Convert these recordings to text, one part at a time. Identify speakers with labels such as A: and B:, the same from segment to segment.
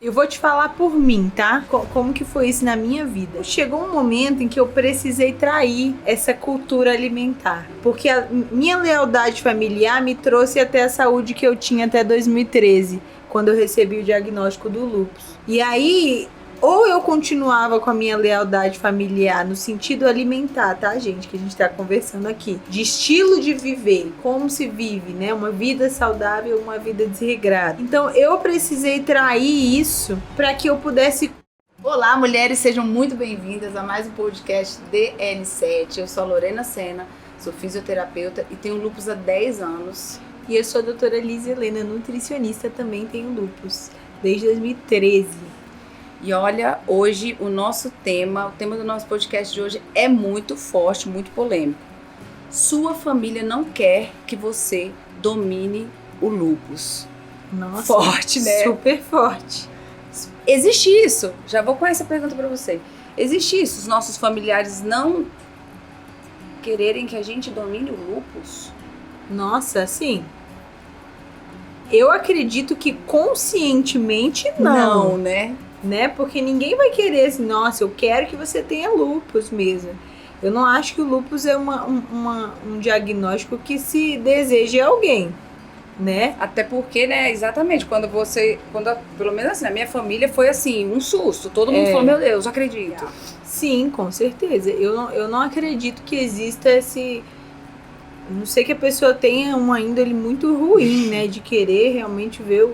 A: Eu vou te falar por mim, tá? Como que foi isso na minha vida. Chegou um momento em que eu precisei trair essa cultura alimentar. Porque a minha lealdade familiar me trouxe até a saúde que eu tinha até 2013, quando eu recebi o diagnóstico do lúpus. E aí, ou eu continuava com a minha lealdade familiar no sentido alimentar, tá, gente? Que a gente tá conversando aqui. De estilo de viver, como se vive, né? Uma vida saudável, uma vida desregrada. Então, eu precisei trair isso para que eu pudesse...
B: Olá, mulheres, sejam muito bem-vindas a mais um podcast DN7. Eu sou a Lorena Sena, sou fisioterapeuta e tenho lúpus há 10 anos.
A: E eu sou a doutora Liz Helena, nutricionista, também tenho lúpus, desde 2013.
B: E olha, hoje o tema do nosso podcast de hoje é muito forte, muito polêmico. Sua família não quer que você domine o lúpus.
A: Nossa,
B: forte, né?
A: Super forte.
B: Existe isso? Já vou com essa pergunta pra você. Existe isso? Os nossos familiares não quererem que a gente domine o lúpus?
A: Nossa, assim... Eu acredito que conscientemente não,
B: né?
A: Porque ninguém vai querer assim, nossa, eu quero que você tenha lúpus mesmo. Eu não acho que o lúpus é um diagnóstico que se deseje a alguém, né?
B: Até porque, né, exatamente, pelo menos assim, na minha família foi assim, um susto. Todo mundo falou, meu Deus, acredito.
A: Sim, com certeza. Eu não acredito que exista esse... A não sei que a pessoa tenha uma índole muito ruim, né? De querer realmente ver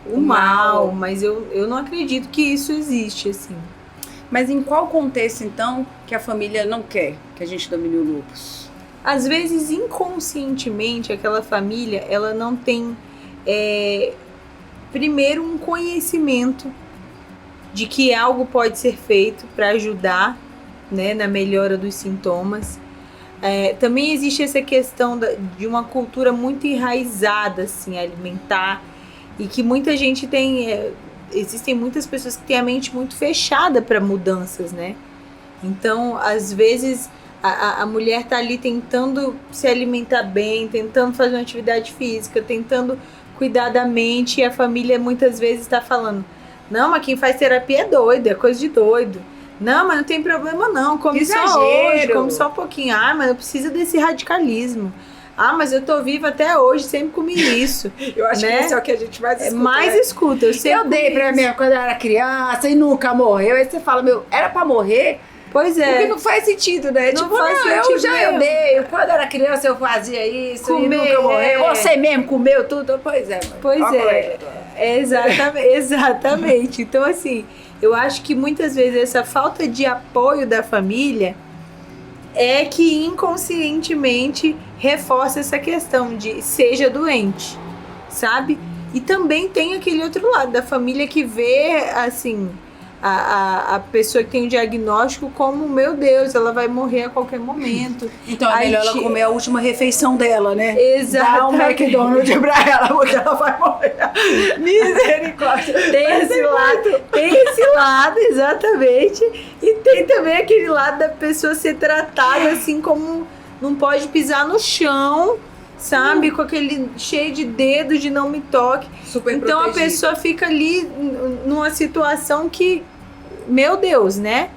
A: o mal. Mas eu não acredito que isso existe, assim.
B: Mas em qual contexto, então, que a família não quer que a gente domine o lúpus?
A: Às vezes, inconscientemente, aquela família, ela não tem, primeiro, um conhecimento de que algo pode ser feito para ajudar, né, na melhora dos sintomas. Também existe essa questão de uma cultura muito enraizada, assim, alimentar, e que muita gente tem... existem muitas pessoas que têm a mente muito fechada para mudanças, né? Então, às vezes, a mulher tá ali tentando se alimentar bem, tentando fazer uma atividade física, tentando cuidar da mente, e a família muitas vezes está falando, não, mas quem faz terapia é doido, é coisa de doido. Não, mas não tem problema não, come só hoje, come só um pouquinho. Ah, mas eu preciso desse radicalismo. Ah, mas eu tô viva até hoje, sempre comi isso.
B: Eu acho, né, que isso é o que a gente mais escuta.
A: Mais escuta,
B: eu dei pra mim quando eu era criança e nunca morreu. Aí você fala, era pra morrer?
A: Pois é.
B: Porque não faz sentido, né?
A: Não faz sentido.
B: Eu dei. Quando eu era criança eu fazia isso e nunca morreu. Você mesmo comeu tudo? Pois é. Mãe.
A: Pois exatamente. Então, assim... Eu acho que muitas vezes essa falta de apoio da família é que inconscientemente reforça essa questão de seja doente, sabe? E também tem aquele outro lado da família que vê, assim, a pessoa que tem o diagnóstico como, meu Deus, ela vai morrer a qualquer momento.
B: Então é melhor ela comer a última refeição dela, né?
A: Exatamente.
B: Dá um McDonald's pra ela, porque ela vai morrer.
A: Misericórdia. Tem esse lado, exatamente. E tem também aquele lado da pessoa ser tratada assim como não pode pisar no chão, sabe? Com aquele cheio de dedos de não me toque.
B: Super
A: então protegida. A pessoa fica ali numa situação que, meu Deus, né?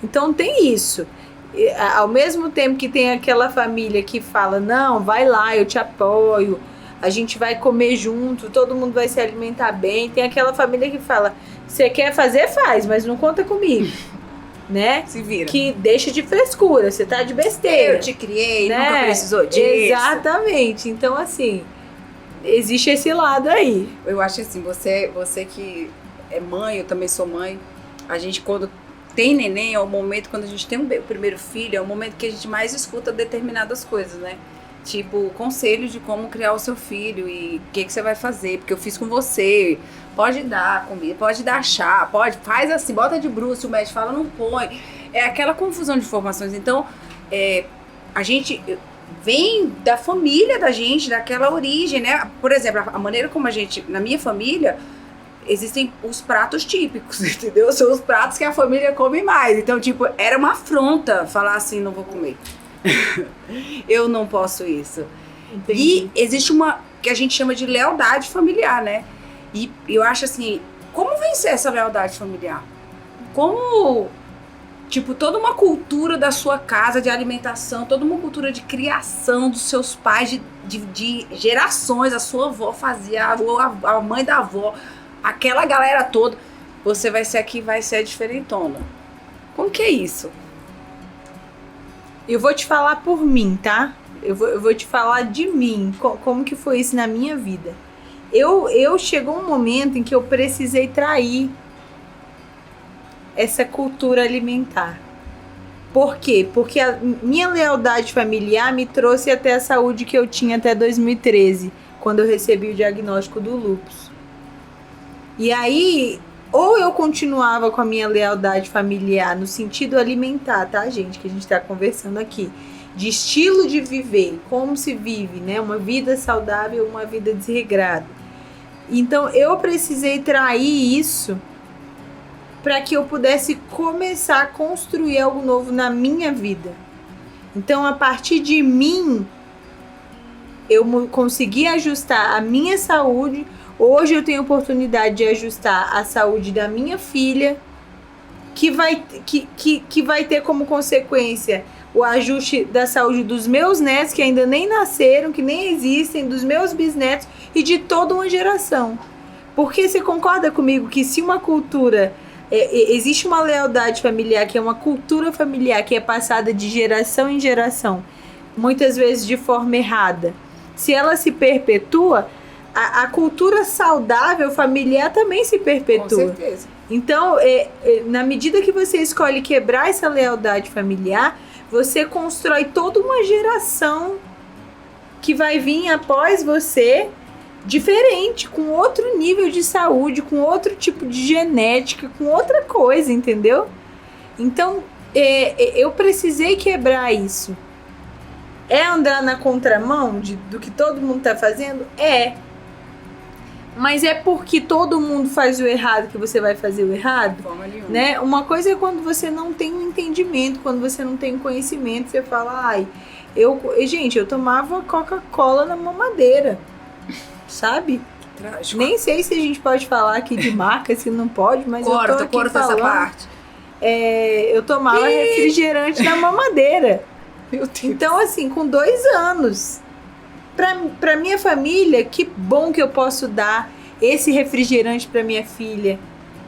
A: Então tem isso. E, ao mesmo tempo que tem aquela família que fala, não, vai lá, eu te apoio, a gente vai comer junto, todo mundo vai se alimentar bem. Tem aquela família que fala, você quer fazer, faz, mas não conta comigo. Né?
B: Se vira.
A: Que deixa de frescura, você tá de besteira.
B: Eu te criei,
A: né?
B: Nunca precisou disso.
A: Exatamente. Então, assim, existe esse lado aí.
B: Eu acho assim, você que é mãe, eu também sou mãe, a gente quando tem neném, é o momento, quando a gente tem o primeiro filho, é o momento que a gente mais escuta determinadas coisas, né? Tipo, conselhos de como criar o seu filho e o que você vai fazer, porque eu fiz com você, pode dar comida, pode dar chá, faz assim, bota de bruxo, o médico fala, não põe. É aquela confusão de informações. Então, a gente vem da família da gente, daquela origem, né? Por exemplo, a maneira como a gente, na minha família, existem os pratos típicos, entendeu? São os pratos que a família come mais. Então, tipo, era uma afronta falar assim, não vou comer. Eu não posso isso.
A: Entendi.
B: E existe uma que a gente chama de lealdade familiar, né? E eu acho assim, Como vencer essa lealdade familiar? Como, tipo, toda uma cultura da sua casa de alimentação, toda uma cultura de criação dos seus pais, de gerações, a sua avó fazia, a mãe da avó, aquela galera toda, você vai ser aqui, vai ser a diferentona. Como que é isso?
A: Eu vou te falar por mim, tá? Eu vou te falar de mim, como que foi isso na minha vida. Chegou um momento em que eu precisei trair essa cultura alimentar. Por quê? Porque a minha lealdade familiar me trouxe até a saúde que eu tinha até 2013, quando eu recebi o diagnóstico do lúpus. E aí, ou eu continuava com a minha lealdade familiar no sentido alimentar, tá, gente? Que a gente tá conversando aqui. De estilo de viver, como se vive, né? Uma vida saudável, uma vida desregrada. Então, eu precisei trair isso para que eu pudesse começar a construir algo novo na minha vida. Então, a partir de mim, eu consegui ajustar a minha saúde. Hoje eu tenho a oportunidade de ajustar a saúde da minha filha, que vai ter como consequência o ajuste da saúde dos meus netos, que ainda nem nasceram, que nem existem, dos meus bisnetos e de toda uma geração. Porque você concorda comigo que se uma cultura... existe uma lealdade familiar, que é uma cultura familiar que é passada de geração em geração, muitas vezes de forma errada. Se ela se perpetua, a cultura saudável familiar também se perpetua.
B: Com certeza.
A: Então, na medida que você escolhe quebrar essa lealdade familiar, você constrói toda uma geração que vai vir após você diferente, com outro nível de saúde, com outro tipo de genética, com outra coisa, entendeu? Então, eu precisei quebrar isso. É andar na contramão do que todo mundo tá fazendo? Mas é porque todo mundo faz o errado que você vai fazer o errado?
B: Forma nenhuma.
A: Né? Uma coisa é quando você não tem um entendimento, quando você não tem conhecimento, você fala, gente, eu tomava Coca-Cola na mamadeira, sabe?
B: Trágico.
A: Nem sei se a gente pode falar aqui de marca, se não pode, mas eu tô aqui
B: corta
A: falando.
B: essa parte.
A: Eu tomava refrigerante na mamadeira.
B: Meu Deus.
A: Então, assim, com 2 anos... Pra minha família, que bom que eu posso dar esse refrigerante pra minha filha,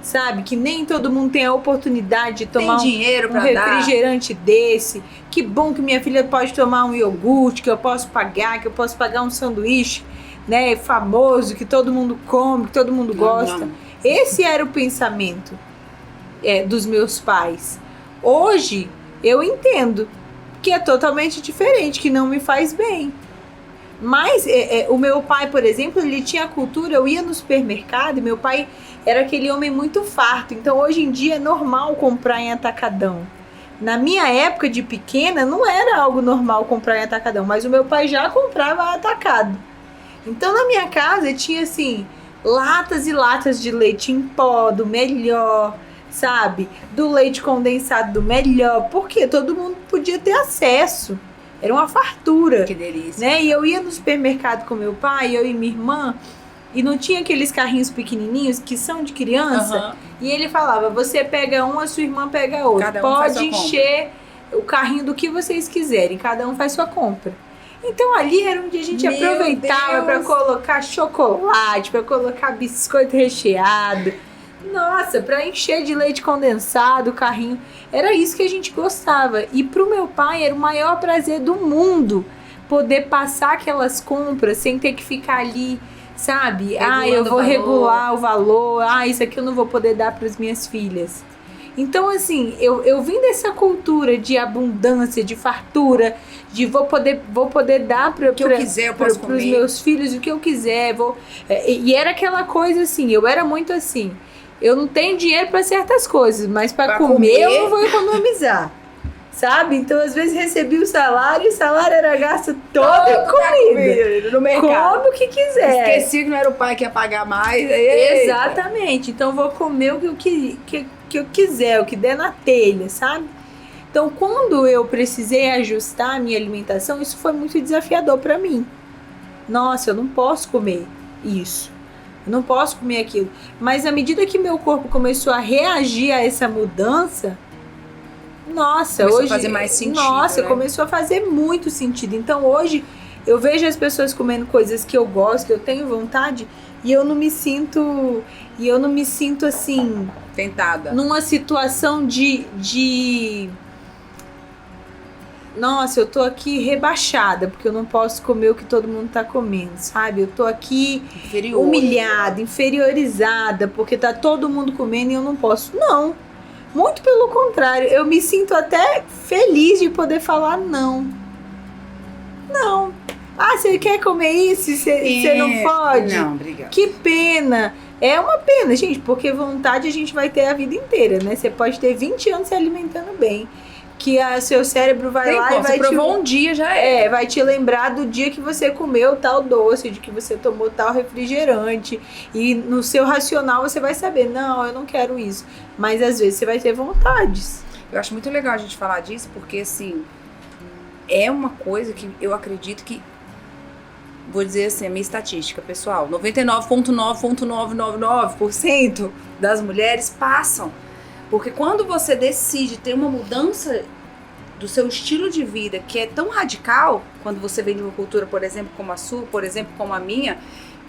A: sabe? Que nem todo mundo tem a oportunidade de tomar
B: dinheiro
A: um
B: pra
A: refrigerante desse. Que bom que minha filha pode tomar um iogurte, que eu posso pagar um sanduíche, né, famoso, que todo mundo come, que todo mundo gosta. Esse era o pensamento dos meus pais. Hoje, eu entendo que é totalmente diferente, que não me faz bem. Mas o meu pai, por exemplo, ele tinha a cultura, eu ia no supermercado e meu pai era aquele homem muito farto. Então, hoje em dia é normal comprar em atacadão. Na minha época de pequena, não era algo normal comprar em atacadão, mas o meu pai já comprava atacado. Então, na minha casa, tinha, assim, latas e latas de leite em pó, do melhor, sabe? Do leite condensado do melhor, porque todo mundo podia ter acesso. Era uma fartura.
B: Que delícia.
A: Né? E eu ia no supermercado com meu pai, eu e minha irmã, e não tinha aqueles carrinhos pequenininhos que são de criança.
B: Uhum.
A: E ele falava, você pega um, a sua irmã pega outro.
B: Cada um faz
A: Pode
B: sua
A: encher o carrinho do que vocês quiserem, cada um faz sua compra. Então ali era onde a gente aproveitava para colocar chocolate, para colocar biscoito recheado. Nossa, para encher de leite condensado o carrinho. Era isso que a gente gostava. E pro meu pai era o maior prazer do mundo poder passar aquelas compras sem ter que ficar ali, sabe? Eu vou regular o valor. Isso aqui eu não vou poder dar para as minhas filhas. Então, assim, eu vim dessa cultura de abundância, de fartura, de vou poder dar para os meus filhos o que eu quiser. E era aquela coisa assim, eu era muito assim. Eu não tenho dinheiro para certas coisas, mas para comer eu não vou economizar, sabe? Então, às vezes, recebi o salário e o salário era gasto todo em comida.
B: No mercado.
A: Como que quiser.
B: Esqueci que não era o pai que ia pagar mais.
A: Exatamente. Então, vou comer o que eu quiser, o que der na telha, sabe? Então, quando eu precisei ajustar a minha alimentação, isso foi muito desafiador para mim. Nossa, eu não posso comer isso. Eu não posso comer aquilo. Mas à medida que meu corpo começou a reagir a essa mudança, nossa,
B: Começou
A: hoje...
B: a fazer mais sentido,
A: Nossa,
B: né?
A: começou a fazer muito sentido. Então hoje eu vejo as pessoas comendo coisas que eu gosto, que eu tenho vontade, e eu não me sinto... E eu não me sinto assim...
B: Tentada.
A: Numa situação nossa, eu tô aqui rebaixada, porque eu não posso comer o que todo mundo tá comendo, sabe? Eu tô aqui
B: Inferior.
A: humilhada, inferiorizada, porque tá todo mundo comendo e eu não posso. Não. Muito pelo contrário, eu me sinto até feliz de poder falar não. Não. Ah, você quer comer isso e você não pode?
B: Não, obrigada.
A: Que pena. É uma pena, gente, porque vontade a gente vai ter a vida inteira, né? Você pode ter 20 anos se alimentando bem, que seu cérebro vai lá e vai
B: provou um dia, já
A: vai te lembrar do dia que você comeu tal doce, de que você tomou tal refrigerante, e no seu racional você vai saber, não, eu não quero isso. Mas às vezes você vai ter vontades.
B: Eu acho muito legal a gente falar disso, porque assim, é uma coisa que eu acredito que, vou dizer assim, a minha estatística, pessoal, 99,999% das mulheres passam. Porque quando você decide ter uma mudança do seu estilo de vida, que é tão radical, quando você vem de uma cultura, por exemplo, como a sua, por exemplo, como a minha,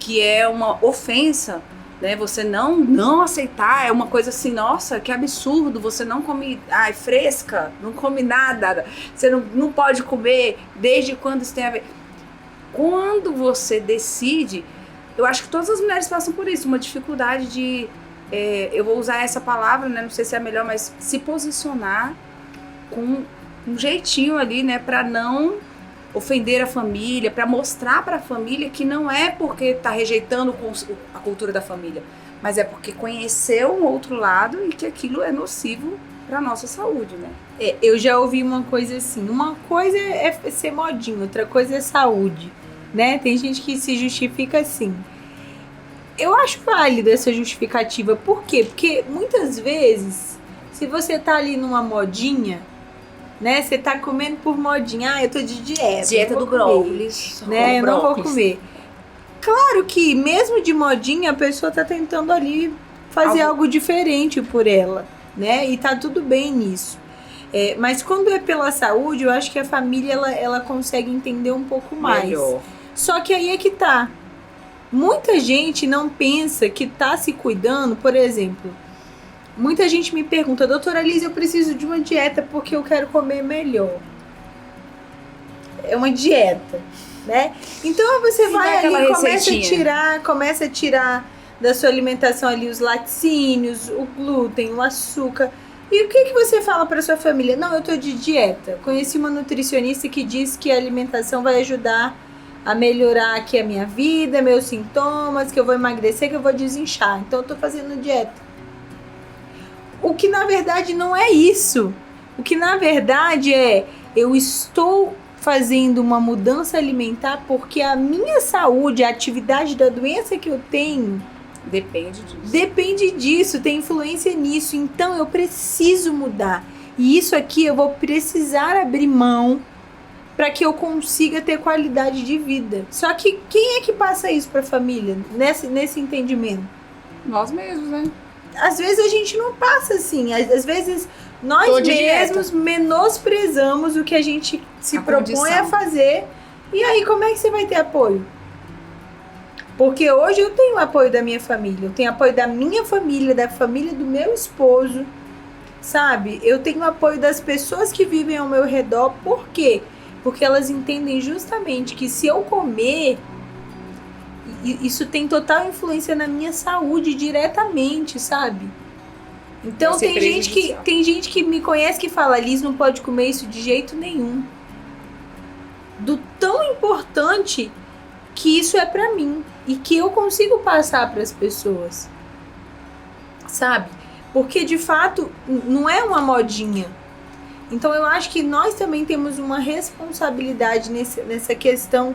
B: que é uma ofensa, né? Você não aceitar, é uma coisa assim, nossa, que absurdo, você não come, fresca, não come nada, você não pode comer, desde quando isso tem a ver... Quando você decide, eu acho que todas as mulheres passam por isso, uma dificuldade de, eu vou usar essa palavra, né, não sei se é a melhor, mas se posicionar com um jeitinho ali, né, para não ofender a família, para mostrar para a família que não é porque tá rejeitando a cultura da família, mas é porque conheceu um outro lado e que aquilo é nocivo para nossa saúde, né?
A: Eu já ouvi uma coisa assim, uma coisa é ser modinho, outra coisa é saúde, né? Tem gente que se justifica assim. Eu acho válida essa justificativa. Por quê? Porque muitas vezes, se você tá ali numa modinha, né? Você tá comendo por modinha. Eu tô de dieta.
B: Dieta do brócolis.
A: Né? Eu não vou comer. Claro que mesmo de modinha, a pessoa tá tentando ali fazer algo diferente por ela, né? E tá tudo bem nisso. Mas quando é pela saúde, eu acho que a família ela consegue entender um pouco mais.
B: Melhor.
A: Só que aí é que tá. Muita gente não pensa que tá se cuidando, por exemplo. Muita gente me pergunta, doutora Liz, eu preciso de uma dieta porque eu quero comer melhor. É uma dieta, né? Então você vai ali, começa a tirar da sua alimentação ali os laticínios, o glúten, o açúcar. E o que você fala para sua família? Não, eu tô de dieta. Conheci uma nutricionista que diz que a alimentação vai ajudar a melhorar aqui a minha vida, meus sintomas, que eu vou emagrecer, que eu vou desinchar. Então eu tô fazendo dieta. O que na verdade não é isso. O que na verdade é, eu estou fazendo uma mudança alimentar porque a minha saúde, a atividade da doença que eu tenho, depende disso, tem influência nisso. Então eu preciso mudar. E isso aqui eu vou precisar abrir mão para que eu consiga ter qualidade de vida. Só que quem é que passa isso para a família, nesse entendimento?
B: Nós mesmos, né?
A: Às vezes a gente não passa assim. Às vezes nós mesmos menosprezamos o que a gente se propõe a fazer. E aí como é que você vai ter apoio? Porque hoje eu tenho apoio da minha família. Eu tenho apoio da minha família, da família do meu esposo. Sabe? Eu tenho apoio das pessoas que vivem ao meu redor. Por quê? Porque elas entendem justamente que se eu comer, isso tem total influência na minha saúde diretamente, sabe? Então tem gente que me conhece que fala, Liz, não pode comer isso de jeito nenhum. Do tão importante que isso é pra mim e que eu consigo passar para as pessoas, sabe? Porque de fato não é uma modinha. Então eu acho que nós também temos uma responsabilidade nessa questão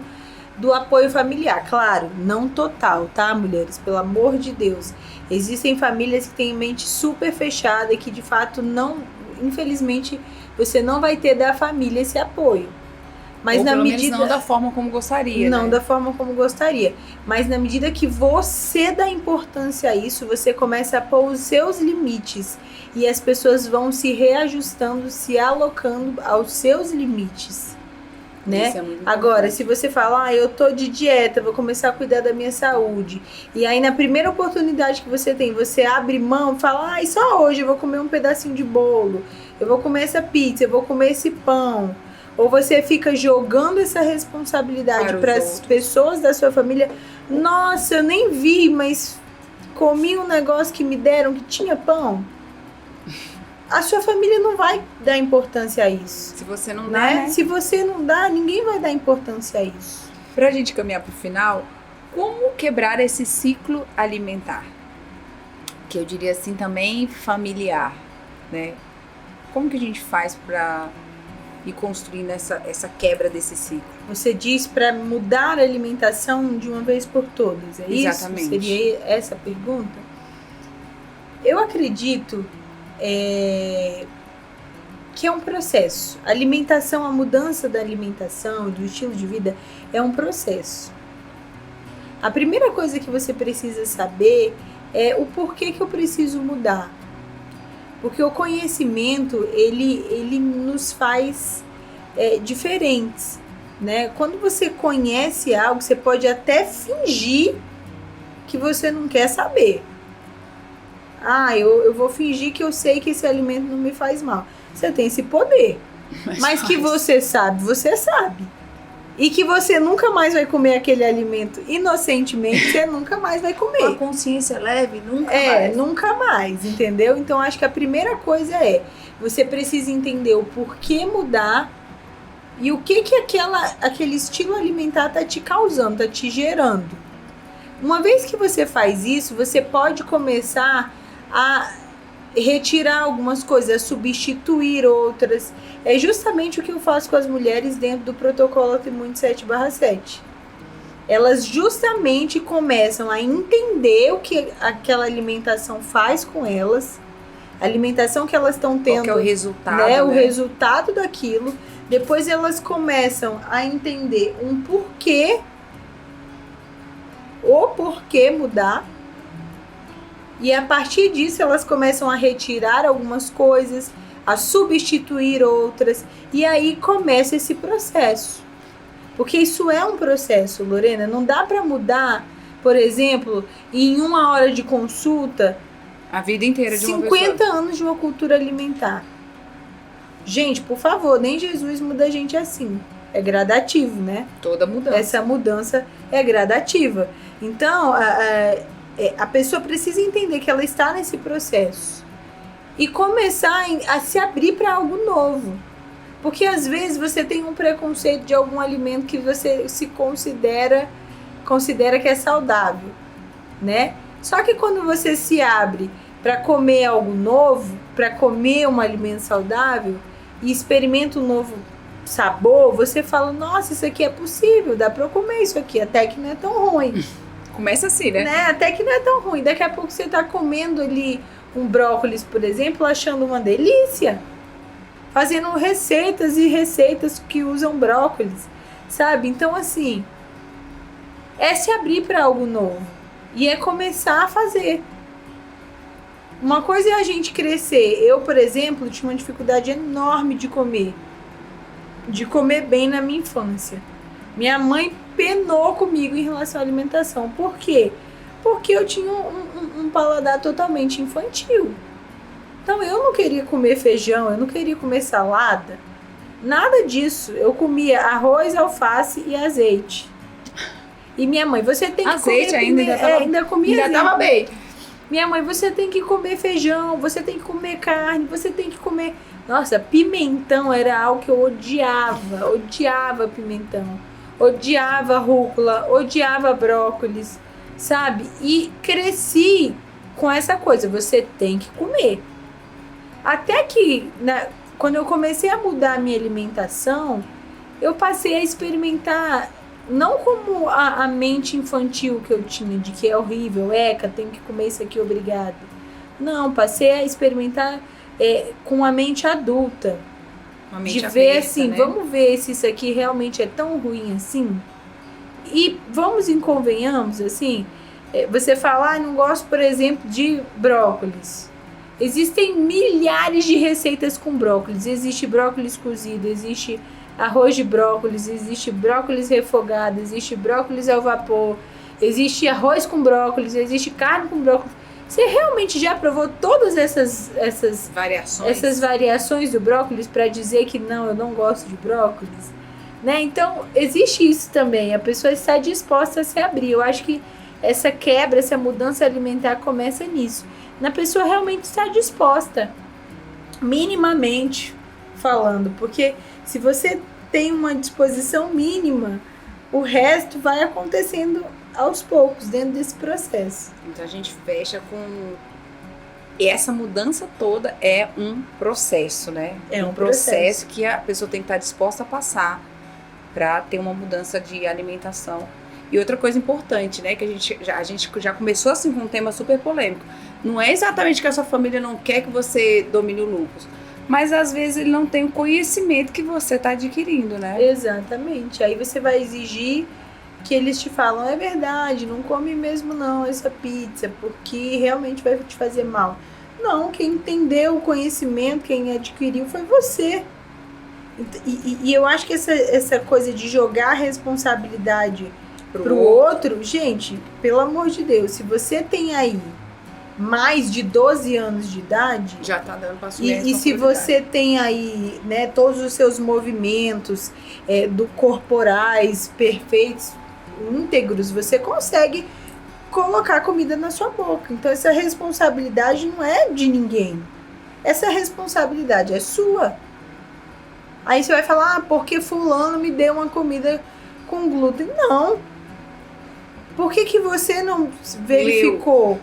A: do apoio familiar. Claro, não total, tá, mulheres? Pelo amor de Deus. Existem famílias que têm mente super fechada e que de fato não, infelizmente, você não vai ter da família esse apoio. Mas
B: Ou
A: na
B: pelo
A: medida
B: menos não da forma como gostaria,
A: não
B: né?
A: da forma como gostaria. Mas na medida que você dá importância a isso, você começa a pôr os seus limites. E as pessoas vão se reajustando, se alocando aos seus limites. Né?
B: Isso é muito
A: Agora,
B: importante.
A: se você fala, eu tô de dieta, vou começar a cuidar da minha saúde. E aí, na primeira oportunidade que você tem, você abre mão, fala, só hoje eu vou comer um pedacinho de bolo, eu vou comer essa pizza, eu vou comer esse pão. Ou você fica jogando essa responsabilidade para as pessoas da sua família. Nossa, eu nem vi, mas comi um negócio que me deram que tinha pão. A sua família não vai dar importância a isso.
B: Se você não dá, né?
A: Se você não dá, ninguém vai dar importância a isso.
B: Pra gente caminhar pro final, como quebrar esse ciclo alimentar? Que eu diria assim também familiar, né? Como que a gente faz pra ir construindo essa quebra desse ciclo?
A: Você diz para mudar a alimentação de uma vez por todas, é isso?
B: Exatamente.
A: Seria essa a pergunta? Eu acredito que é um processo. A alimentação, a mudança da alimentação, do estilo de vida, é um processo. A primeira coisa que você precisa saber é o porquê que eu preciso mudar. Porque o conhecimento, ele nos faz diferentes, né? Quando você conhece algo, você pode até fingir que você não quer saber. Eu vou fingir que eu sei que esse alimento não me faz mal. Você tem esse poder. Mas que você sabe. E que você nunca mais vai comer aquele alimento inocentemente, você nunca mais vai comer.
B: Com a consciência leve, nunca mais.
A: Nunca mais, entendeu? Então, acho que a primeira coisa você precisa entender o porquê mudar e o que aquele estilo alimentar tá te causando, tá te gerando. Uma vez que você faz isso, você pode começar a retirar algumas coisas, a substituir outras. É justamente o que eu faço com as mulheres dentro do protocolo Autoimune 7/7. Elas justamente começam a entender o que aquela alimentação faz com elas, a alimentação que elas estão tendo,
B: qual que é o resultado,
A: né? O
B: né?
A: resultado daquilo. Depois elas começam a entender o porquê mudar. E a partir disso elas começam a retirar algumas coisas, a substituir outras. E aí começa esse processo. Porque isso é um processo, Lorena. Não dá para mudar, por exemplo, em 1 hora de consulta,
B: a vida inteira de uma pessoa.
A: 50 anos de uma cultura alimentar. Gente, por favor, nem Jesus muda a gente assim. É gradativo, né?
B: Toda mudança.
A: Essa mudança é gradativa. Então, a pessoa precisa entender que ela está nesse processo e começar a se abrir para algo novo. Porque às vezes você tem um preconceito de algum alimento que você se considera que é saudável, né? Só que quando você se abre para comer algo novo, para comer um alimento saudável e experimenta um novo sabor, você fala, nossa, isso aqui é possível, dá para eu comer isso aqui, até que não é tão ruim.
B: Começa assim, né?
A: Até que não é tão ruim. Daqui a pouco você tá comendo ali um brócolis, por exemplo, achando uma delícia. Fazendo receitas e receitas que usam brócolis, sabe? Então, assim, é se abrir para algo novo. E é começar a fazer. Uma coisa é a gente crescer. Eu, por exemplo, tinha uma dificuldade enorme de comer. De comer bem na minha infância. Minha mãe penou comigo em relação à alimentação. Por quê? Porque eu tinha um paladar totalmente infantil. Então eu não queria comer feijão, eu não queria comer salada. Nada disso. Eu comia arroz, alface e azeite. E minha mãe, você tem que
B: azeite
A: comer...
B: ainda
A: comia
B: azeite. Ainda tava bem.
A: Minha mãe, você tem que comer feijão, você tem que comer carne, você tem que comer... Nossa, pimentão era algo que eu odiava pimentão. Odiava rúcula, odiava brócolis, sabe? E cresci com essa coisa, você tem que comer. Até que, quando eu comecei a mudar a minha alimentação, eu passei a experimentar, não como a mente infantil que eu tinha, de que é horrível, tenho que comer isso aqui, obrigada. Não, passei a experimentar com a mente adulta.
B: Uma mente
A: de ver
B: aberta,
A: assim,
B: né?
A: vamos ver se isso aqui realmente é tão ruim assim. E vamos e convenhamos, assim, você fala, não gosto, por exemplo, de brócolis. Existem milhares de receitas com brócolis. Existe brócolis cozido, existe arroz de brócolis, existe brócolis refogado, existe brócolis ao vapor, existe arroz com brócolis, existe carne com brócolis. Você realmente já provou todas essas variações do brócolis para dizer que não, eu não gosto de brócolis? Né? Então, existe isso também. A pessoa está disposta a se abrir. Eu acho que essa quebra, essa mudança alimentar começa nisso. Na pessoa realmente estar disposta, minimamente falando. Porque se você tem uma disposição mínima, o resto vai acontecendo aos poucos, dentro desse processo.
B: Então a gente fecha com... E essa mudança toda é um processo, né?
A: É um
B: processo que a pessoa tem que estar disposta a passar para ter uma mudança de alimentação. E outra coisa importante, né? Que a gente já começou assim com um tema super polêmico. Não é exatamente que a sua família não quer que você domine o lúpus, mas às vezes ele não tem o conhecimento que você está adquirindo, né?
A: Exatamente. Aí você vai exigir que eles te falam, é verdade, não come mesmo não essa pizza, porque realmente vai te fazer mal. Não, quem entendeu o conhecimento, quem adquiriu foi você. E eu acho que essa coisa de jogar a responsabilidade pro outro, gente, pelo amor de Deus, se você tem aí mais de 12 anos de idade,
B: já tá dando pra assumir
A: e se você tem aí, né, todos os seus movimentos corporais perfeitos, íntegros, você consegue colocar comida na sua boca. Então essa responsabilidade não é de ninguém. Essa responsabilidade é sua. Aí você vai falar, porque fulano me deu uma comida com glúten. Não. Por que você não verificou?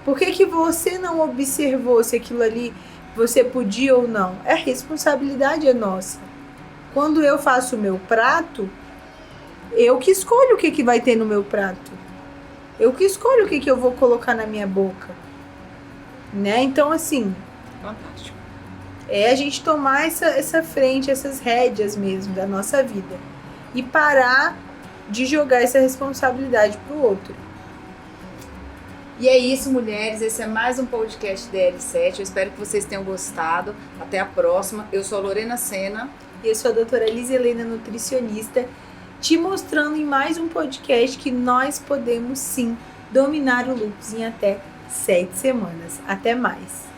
A: Por que você não observou se aquilo ali você podia ou não? A responsabilidade é nossa. Quando eu faço o meu prato, eu que escolho o que vai ter no meu prato. Eu que escolho o que eu vou colocar na minha boca. Né? Então, assim...
B: Fantástico.
A: É a gente tomar essa frente, essas rédeas mesmo da nossa vida. E parar de jogar essa responsabilidade pro outro.
B: E é isso, mulheres. Esse é mais um podcast DL7. Eu espero que vocês tenham gostado. Até a próxima. Eu sou a Lorena Sena.
A: E eu sou a doutora Liz Helena, nutricionista, te mostrando em mais um podcast que nós podemos sim dominar o lúpus em até 7 semanas. Até mais!